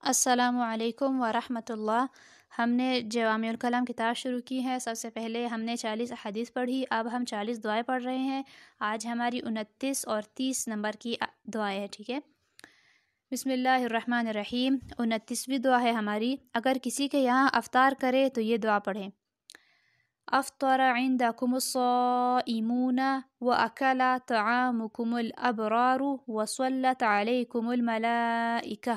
السلام علیکم ورحمۃ اللہ۔ ہم نے جوامع الکلام کتاب شروع کی ہے۔ سب سے پہلے ہم نے 40 احادیث پڑھی، اب ہم 40 دعائیں پڑھ رہے ہیں۔ آج ہماری 29 اور 30 نمبر کی دعائیں ہیں، ٹھیک ہے۔ بسم اللہ الرحمن الرحیم۔ 29ویں دعا ہے ہماری، اگر کسی کے یہاں افطار کرے تو یہ دعا پڑھیں۔ افطر عندکم الصائمون واکل طعامکم الابرار وصلت علیکم الملائکہ۔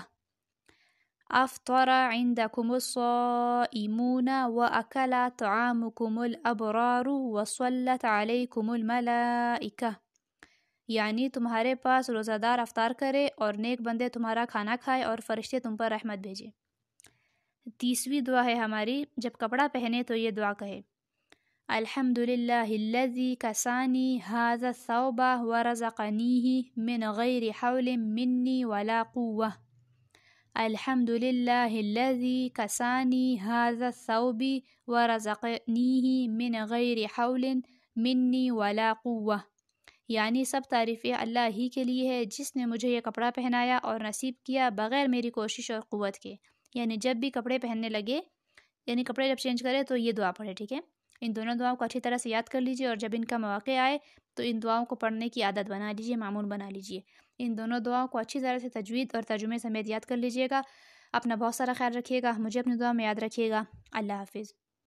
افطر عندکم الصائمون واکل طعامکم الابرار وصلت علیکم الملائکہ، یعنی تمہارے پاس روزہ دار افطار کرے اور نیک بندے تمہارا کھانا کھائے اور فرشتے تم پر رحمت بھیجے۔ 30ویں دعا ہے ہماری، جب کپڑا پہنے تو یہ دعا کہے۔ الحمد للہ الذی کسانی ھذا الثوب ورزقنیہ من غیر حول منی ولا قوة۔ الحمد للہ الذی کسانی ھذا الثوب ورزقنیہ من غیر حول منی ولا قوة، یعنی سب تعریفیں اللہ ہی کے لیے ہے جس نے مجھے یہ کپڑا پہنایا اور نصیب کیا بغیر میری کوشش اور قوت کے۔ یعنی جب بھی کپڑے پہننے لگے، یعنی کپڑے جب چینج کرے تو یہ دعا پڑھے، ٹھیک ہے۔ ان دونوں دعاؤں کو اچھی طرح سے یاد کر لیجئے اور جب ان کا مواقع آئے تو ان دعاؤں کو پڑھنے کی عادت بنا لیجئے، معمول بنا لیجئے۔ ان دونوں دعاؤں کو اچھی طرح سے تجوید اور ترجمے سمیت یاد کر لیجئے گا۔ اپنا بہت سارا خیال رکھیے گا، مجھے اپنی دعا میں یاد رکھیے گا۔ اللہ حافظ۔